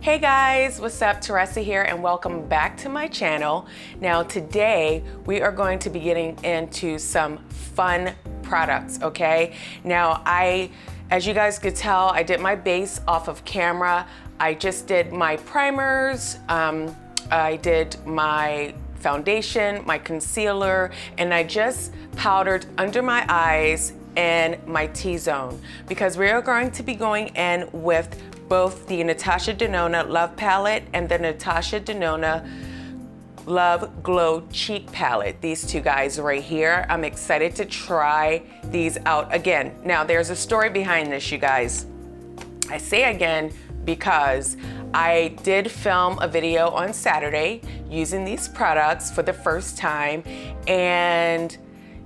Hey guys, what's up? Teressa here and welcome back to my channel. Now today we are going to be getting into some fun products, okay? Now as you guys could tell, I did my base off of camera. I just did my primers, I did my foundation, my concealer, and I just powdered under my eyes and my T-zone because we are going to be going in with both the Natahsa Denona Love Palette and the Natahsa Denona Love Glow Cheek Palette. These two guys right here. I'm excited to try these out again. Now there's a story behind this, you guys. I say again because I did film a video on Saturday using these products for the first time, and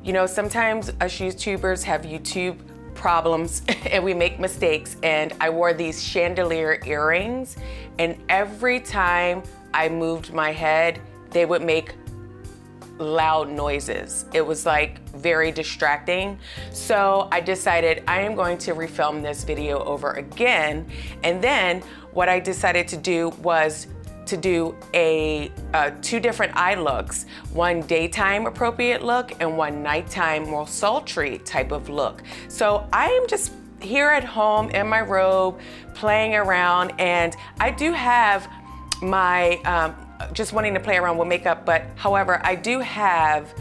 you know, sometimes us YouTubers have YouTube problems and we make mistakes, and I wore these chandelier earrings, and every time I moved my head they would make loud noises. It was like very distracting. So I decided I am going to refilm this video over again, and then what I decided to do was to do two different eye looks, one daytime appropriate look and one nighttime more sultry type of look. So I am just here at home in my robe playing around, and I do have my just wanting to play around with makeup, but however I do have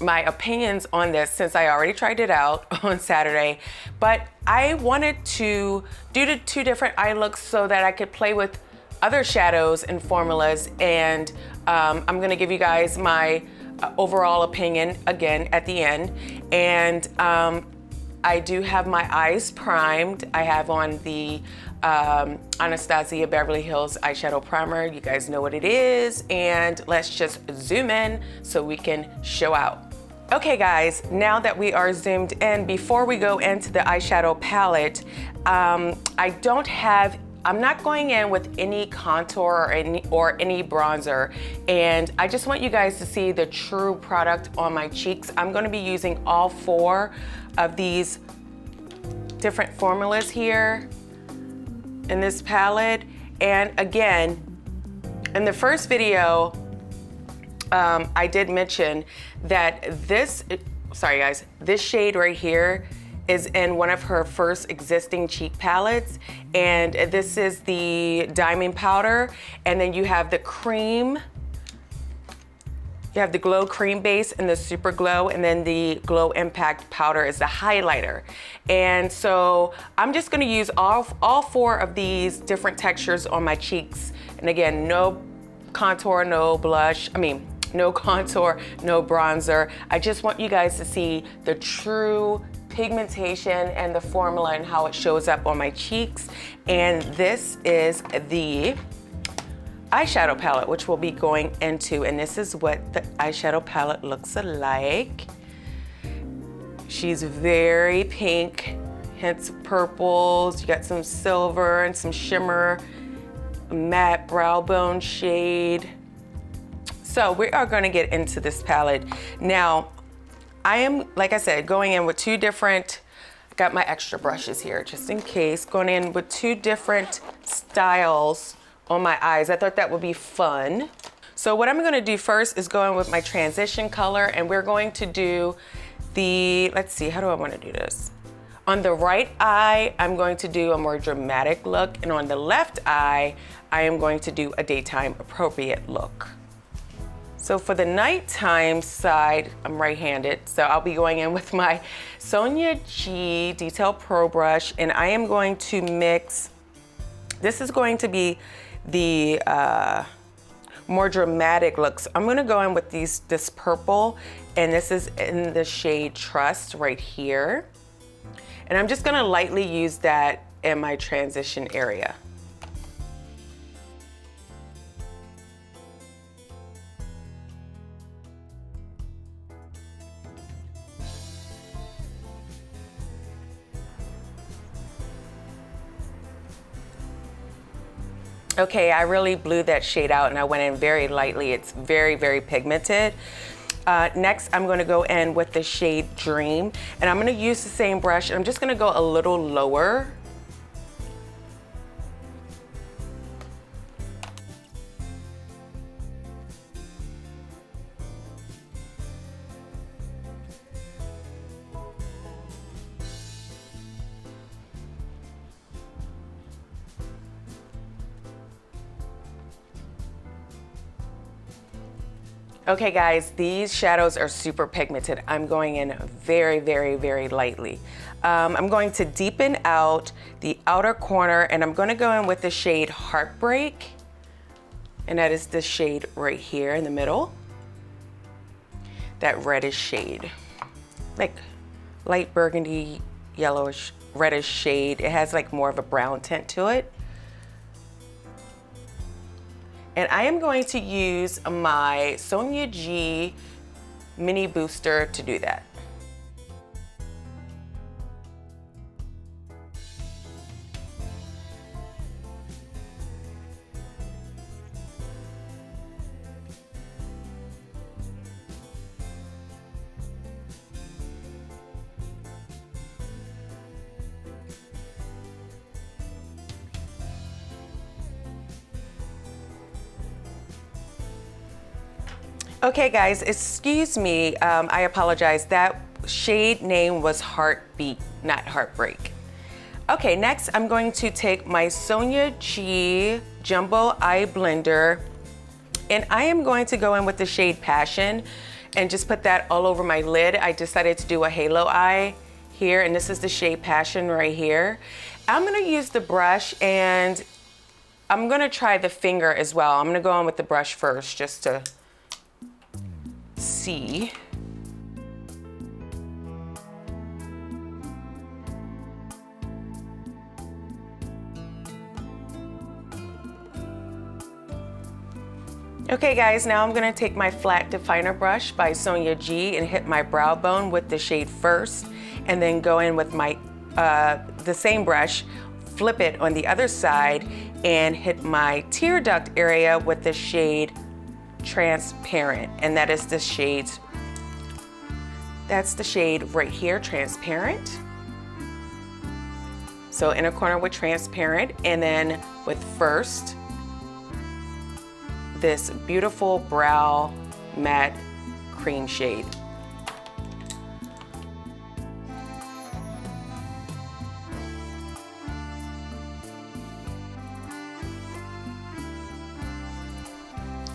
my opinions on this since I already tried it out on Saturday, but I wanted to do the two different eye looks so that I could play with other shadows and formulas, and I'm gonna give you guys my overall opinion again at the end. And I do have my eyes primed. I have on the Anastasia Beverly Hills eyeshadow primer. You guys know what it is, and let's just zoom in so we can show out. Okay guys, now that we are zoomed in, before we go into the eyeshadow palette, I'm not going in with any contour or any bronzer, and I just want you guys to see the true product on my cheeks. I'm going to be using all four of these different formulas here in this palette. And again, in the first video, I did mention that this shade right here is in one of her first existing cheek palettes, and this is the diamond powder, and then you have the cream, you have the glow cream base and the super glow, and then the glow impact powder is the highlighter. And so I'm just gonna use all four of these different textures on my cheeks, and again, no contour, no blush, no contour, no bronzer. I just want you guys to see the true pigmentation and the formula and how it shows up on my cheeks. And this is the eyeshadow palette, which we'll be going into, and this is what the eyeshadow palette looks like. She's very pink, hints of purples. You got some silver and some shimmer, matte brow bone shade. So we are going to get into this palette now. I am, like I said, going in with two different, got my extra brushes here just in case, going in with two different styles on my eyes. I thought that would be fun. So what I'm gonna do first is go in with my transition color, and we're going to do the, let's see, how do I wanna do this? On the right eye, I'm going to do a more dramatic look, and on the left eye, I am going to do a daytime appropriate look. So for the nighttime side, I'm right-handed, so I'll be going in with my Sonia G Detail Pro Brush, and I am going to mix, this is going to be the more dramatic looks. I'm gonna go in with this purple, and this is in the shade Trust right here. And I'm just gonna lightly use that in my transition area. Okay, I really blew that shade out and I went in very lightly. It's very, very pigmented. Next, I'm gonna go in with the shade Dream, and I'm gonna use the same brush, and I'm just gonna go a little lower Okay guys, these shadows are super pigmented. I'm going in very, very, very lightly. I'm going to deepen out the outer corner, and I'm going to go in with the shade Heartbreak. And that is the shade right here in the middle. That reddish shade. Like light burgundy, yellowish, reddish shade. It has like more of a brown tint to it. And I am going to use my Sonia G Mini Booster to do that. Okay guys, excuse me, I apologize. That shade name was Heartbeat, not Heartbreak. Okay, next I'm going to take my Sonia G Jumbo Eye Blender, and I am going to go in with the shade Passion and just put that all over my lid. I decided to do a halo eye here, and this is the shade Passion right here. I'm gonna use the brush, and I'm gonna try the finger as well. I'm gonna go in with the brush first just to see. Okay guys, now I'm gonna take my flat definer brush by Sonia G and hit my brow bone with the shade first, and then go in with my the same brush, flip it on the other side, and hit my tear duct area with the shade Transparent, and that is the shade, that's the shade right here, Transparent. So inner corner with Transparent, and then with first this beautiful brow matte cream shade.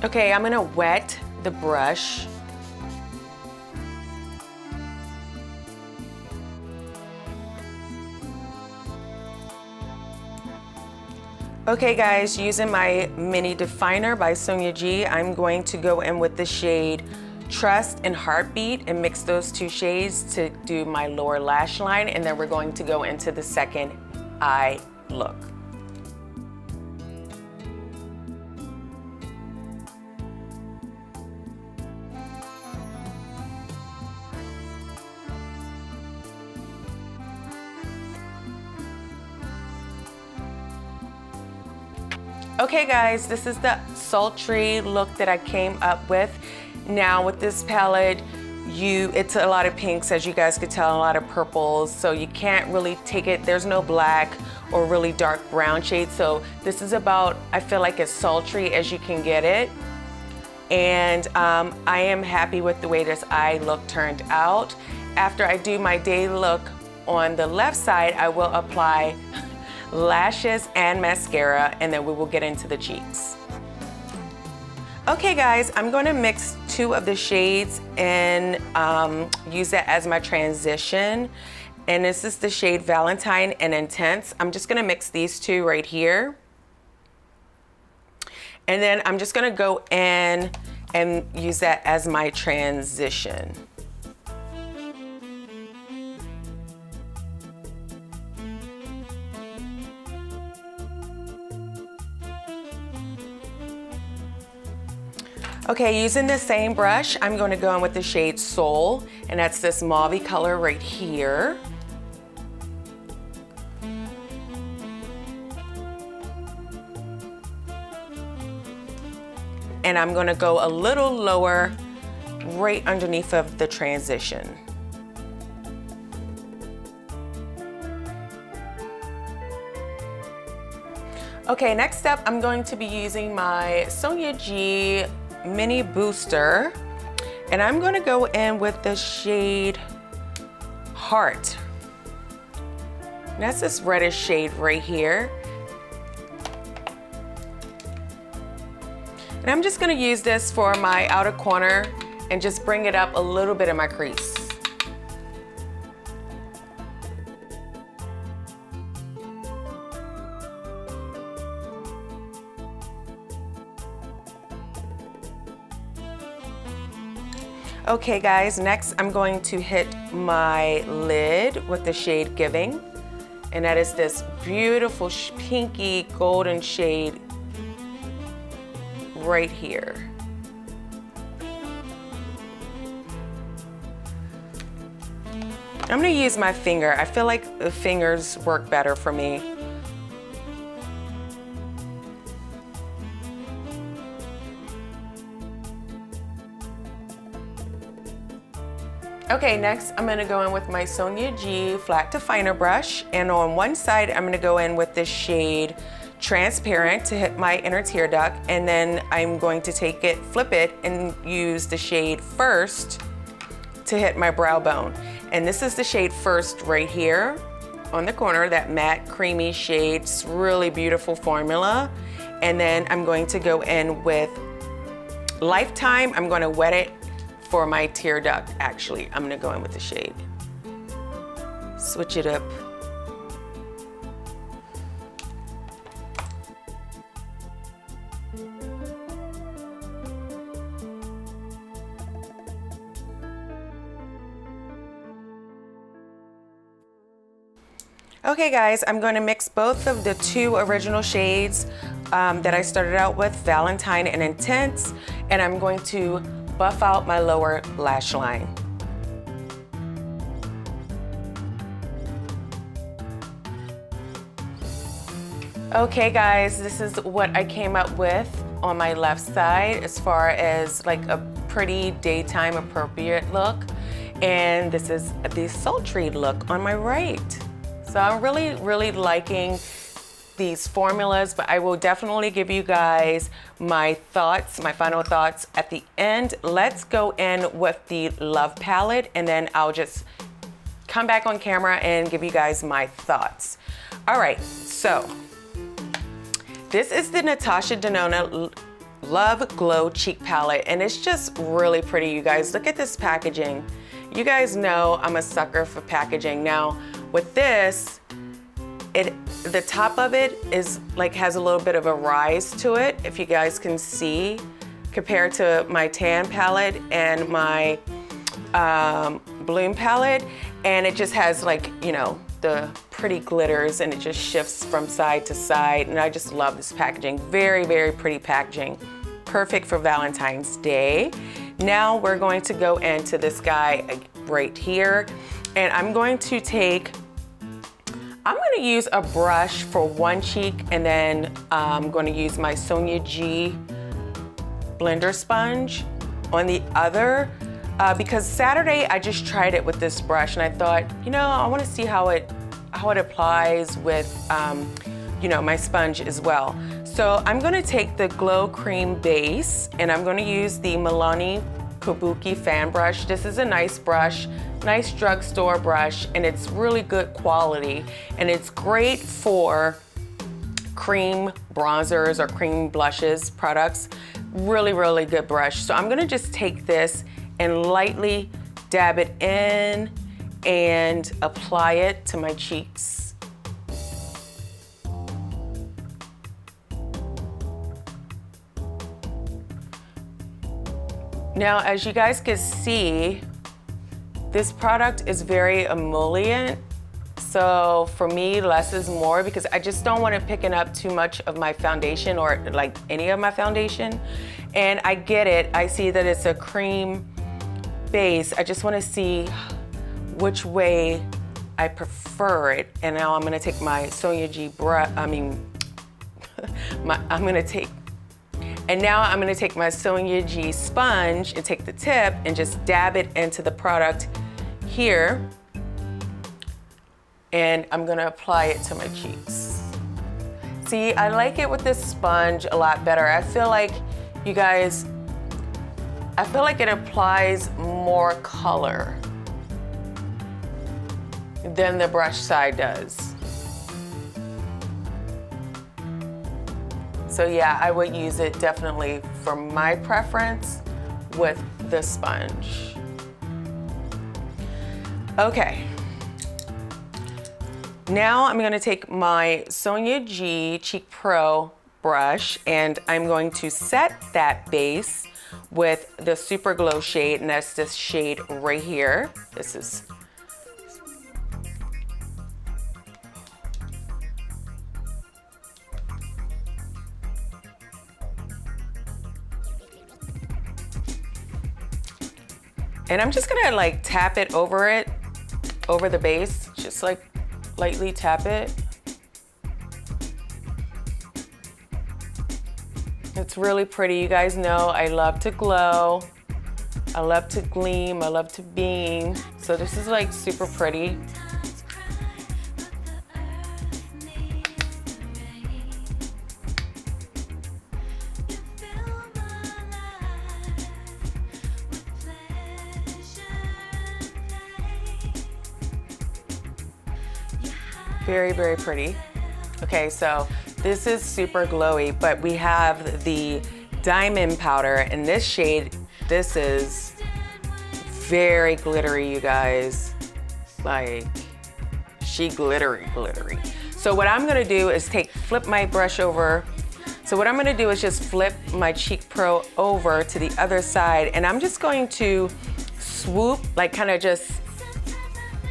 Okay, I'm gonna wet the brush. Okay guys, using my mini definer by Sonia G, I'm going to go in with the shade Trust and Heartbeat and mix those two shades to do my lower lash line, and then we're going to go into the second eye look. Okay guys, this is the sultry look that I came up with. Now with this palette, it's a lot of pinks, as you guys could tell, a lot of purples, so you can't really take it, there's no black or really dark brown shades, so this is about, I feel like, as sultry as you can get it. And I am happy with the way this eye look turned out. After I do my day look on the left side, I will apply lashes and mascara, and then we will get into the cheeks. Okay guys, I'm going to mix two of the shades and use that as my transition. And this is the shade Valentine and Intense. I'm just going to mix these two right here. And then I'm just going to go in and use that as my transition. Okay, using the same brush, I'm going to go in with the shade Soul, and that's this mauve color right here. And I'm going to go a little lower right underneath of the transition. Okay, next up, I'm going to be using my Sonia G Mini Booster, and I'm going to go in with the shade Heart. And that's this reddish shade right here. And I'm just gonna use this for my outer corner and just bring it up a little bit in my crease. Okay guys, next I'm going to hit my lid with the shade Giving. And that is this beautiful pinky golden shade right here. I'm gonna use my finger. I feel like the fingers work better for me. Okay, next I'm gonna go in with my Sonia G flat to finer brush, and on one side I'm gonna go in with this shade Transparent to hit my inner tear duct, and then I'm going to take it, flip it, and use the shade First to hit my brow bone. And this is the shade First right here on the corner, that matte creamy shade. It's really beautiful formula. And then I'm going to go in with Lifetime. I'm going to wet it for my tear duct. Actually, I'm going to go in with the shade. Switch it up. Okay guys, I'm going to mix both of the two original shades that I started out with, Valentine and Intense, and I'm going to buff out my lower lash line. Okay guys, this is what I came up with on my left side as far as like a pretty daytime appropriate look, and this is the sultry look on my right. So I'm really liking these formulas, but I will definitely give you guys my thoughts, my final thoughts at the end. Let's go in with the Love palette, and then I'll just come back on camera and give you guys my thoughts. All right, so this is the Natahsa Denona Love Glow Cheek Palette, and it's just really pretty, you guys. Look at this packaging. You guys know I'm a sucker for packaging. Now, with this, the top of it is like has a little bit of a rise to it, if you guys can see, compared to my tan palette and my Bloom palette, and it just has, like, you know, the pretty glitters, and it just shifts from side to side, and I just love this packaging. Very pretty packaging, perfect for Valentine's Day. Now we're going to go into this guy right here, and I'm going to use a brush for one cheek, and then I'm going to use my Sonia G blender sponge on the other, because Saturday I just tried it with this brush, and I thought, you know, I want to see how it applies with you know, my sponge as well. So I'm going to take the Glow Cream base, and I'm going to use the Milani Kabuki fan brush. This is a nice brush, nice drugstore brush, and it's really good quality, and it's great for cream bronzers or cream blushes products. Really good brush. So I'm gonna just take this and lightly dab it in and apply it to my cheeks. Now, as you guys can see, this product is very emollient. So for me, less is more, because I just don't want it picking up too much of my foundation, or like any of my foundation. And I get it. I see that it's a cream base. I just want to see which way I prefer it. And now I'm going to take my Sonia G brush, And now I'm gonna take my Sonia G sponge and take the tip and just dab it into the product here. And I'm gonna apply it to my cheeks. See, I like it with this sponge a lot better. I feel like, you guys, it applies more color than the brush side does. So yeah, I would use it definitely for my preference with the sponge. Okay. Now I'm gonna take my Sonia G Cheek Pro brush and I'm going to set that base with the Super Glow shade, and that's this shade right here. This is and I'm just gonna like tap it, over the base, just like lightly tap it. It's really pretty. You guys know I love to glow. I love to gleam. I love to beam. So this is like super pretty. Very, very pretty. Okay, so this is super glowy, but we have the diamond powder in this shade. This is very glittery, you guys. Like, she glittery. So what I'm gonna do is flip my brush over. So what I'm gonna do is just flip my Cheek Pro over to the other side, and I'm just going to swoop, like kind of just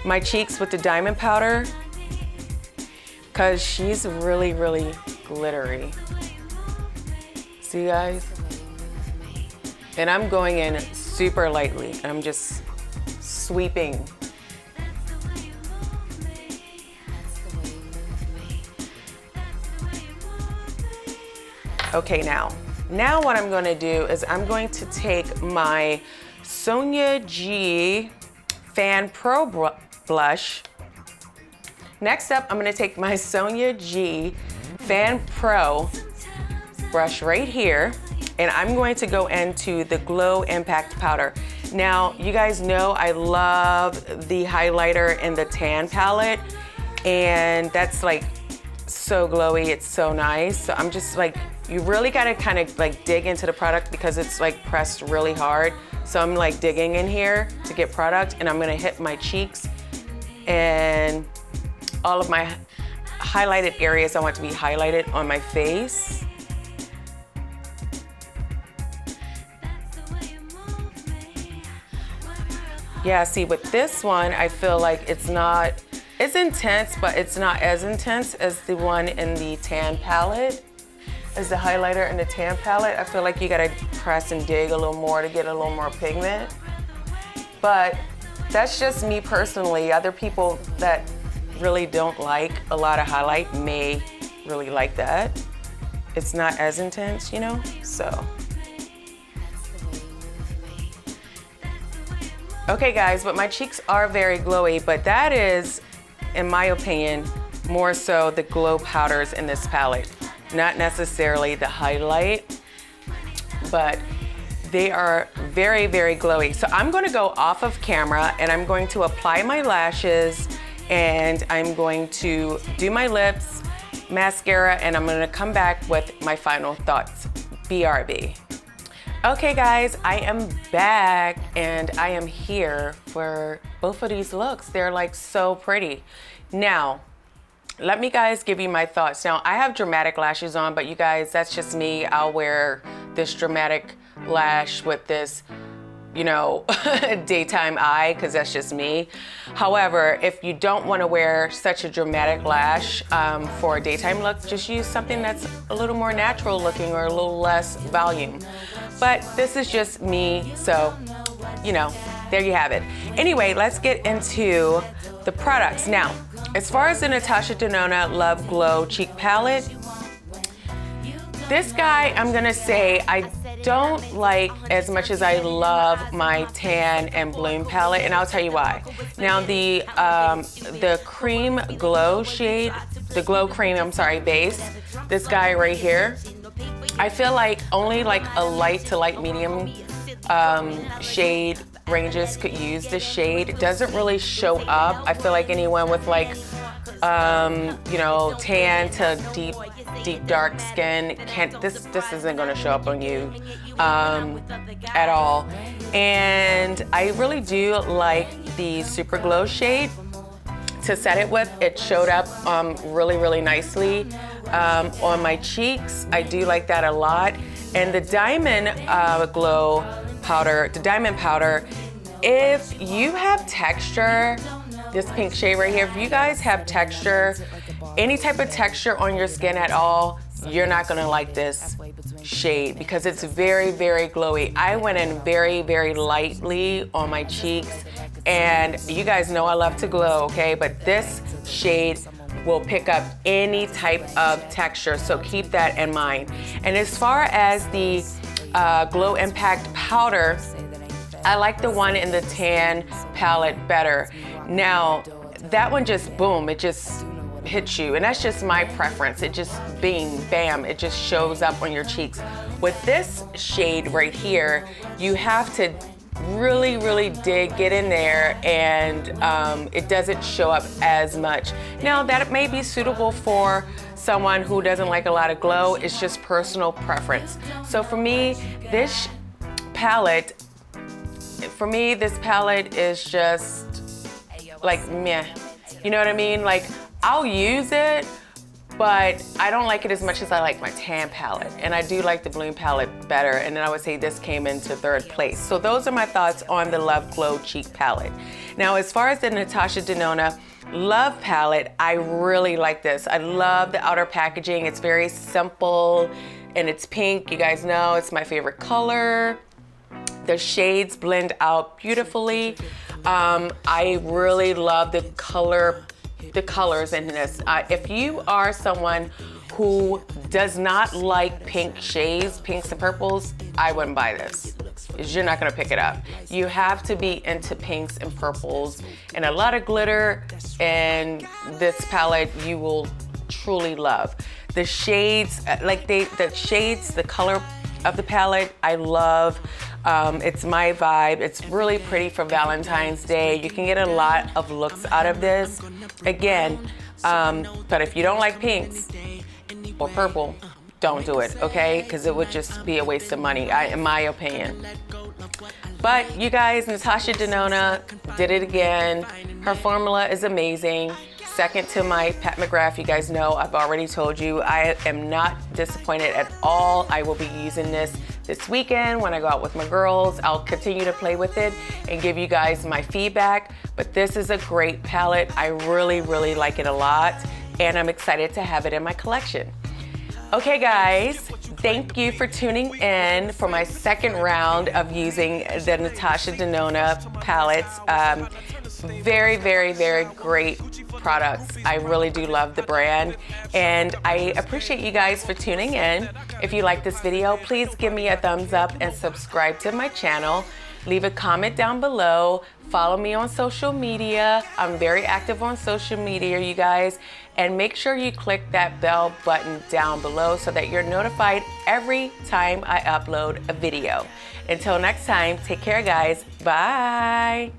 my cheeks with the diamond powder, because she's really, really glittery. See, guys? And I'm going in super lightly. I'm just sweeping. Okay, now what I'm gonna do is I'm going to take my Sonia G Fan Pro blush. Next up, I'm gonna take my Sonia G Fan Pro brush right here, and I'm going to go into the Glow Impact Powder. Now, you guys know I love the highlighter in the tan palette, and that's like so glowy, it's so nice. So I'm just like, you really gotta kind of like dig into the product because it's like pressed really hard. So I'm like digging in here to get product, and I'm gonna hit my cheeks and all of my highlighted areas I want to be highlighted on my face. Yeah, see, with this one, I feel like it's intense, but it's not as intense as the one in the tan palette. As the highlighter in the tan palette, I feel like you gotta press and dig a little more to get a little more pigment. But that's just me personally. Other people that really don't like a lot of highlight may really like that. It's not as intense, you know, so. Okay guys, but my cheeks are very glowy, but that is, in my opinion, more so the glow powders in this palette. Not necessarily the highlight, but they are very, very glowy. So I'm gonna go off of camera and I'm going to apply my lashes, and I'm going to do my lips, mascara, and I'm gonna come back with my final thoughts. BRB. Okay guys, I am back and I am here for both of these looks. They're like so pretty. Now, let me guys give you my thoughts. Now, I have dramatic lashes on, but you guys, that's just me. I'll wear this dramatic lash with this, you know, daytime eye, because that's just me. However, if you don't want to wear such a dramatic lash for a daytime look, just use something that's a little more natural looking or a little less volume. But this is just me, so, you know, there you have it. Anyway, let's get into the products. Now, as far as the Natahsa Denona Love Glow Cheek Palette, this guy, I'm gonna say, I don't like as much as I love my tan and bloom palette, and I'll tell you why. Now the cream glow shade, the glow cream, I'm sorry, base, this guy right here, I feel like only like a light to light medium shade ranges could use this shade. It doesn't really show up. I feel like anyone with like, you know, tan to deep deep dark skin, this isn't gonna show up on you at all. And I really do like the Super Glow shade to set it with. It showed up really nicely on my cheeks. I do like that a lot. And the Diamond Glow powder, the Diamond powder, if you have texture, this pink shade right here, if you guys have texture, any type of texture on your skin at all, you're not gonna like this shade because it's very glowy. I went in very lightly on my cheeks, and you guys know I love to glow, okay? But this shade will pick up any type of texture, so keep that in mind. And as far as the Glow Impact powder, I like the one in the tan palette better. Now, that one just boom, it just hits you, and that's just my preference. It just bing, bam, it just shows up on your cheeks. With this shade right here, you have to really get in there, and it doesn't show up as much. Now, that may be suitable for someone who doesn't like a lot of glow. It's just personal preference. So for me, this palette is just like meh. You know what I mean? Like, I'll use it, but I don't like it as much as I like my tan palette. And I do like the Bloom palette better. And then I would say this came into third place. So those are my thoughts on the Love Glow Cheek palette. Now, as far as the Natahsa Denona Love palette, I really like this. I love the outer packaging. It's very simple and it's pink. You guys know it's my favorite color. The shades blend out beautifully. I really love the colors in this. If you are someone who does not like pink shades, pinks and purples, I wouldn't buy this. You're not gonna pick it up. You have to be into pinks and purples and a lot of glitter, and this palette you will truly love. The shades, the color of the palette, I love. It's my vibe. It's really pretty for Valentine's Day. You can get a lot of looks out of this. Again, but if you don't like pinks or purple, don't do it, okay? Because it would just be a waste of money, in my opinion. But you guys, Natahsa Denona did it again. Her formula is amazing. Second to my Pat McGrath. You guys know, I've already told you, I am not disappointed at all. I will be using this weekend when I go out with my girls. I'll continue to play with it and give you guys my feedback. But this is a great palette. I really like it a lot, and I'm excited to have it in my collection. Okay guys, thank you for tuning in for my second round of using the Natahsa Denona palettes. Very great products. I really do love the brand, and I appreciate you guys for tuning in. If you like this video, please give me a thumbs up and subscribe to my channel. Leave a comment down below. Follow me on social media. I'm very active on social media, you guys. And make sure you click that bell button down below so that you're notified every time I upload a video. Until next time, take care, guys. Bye.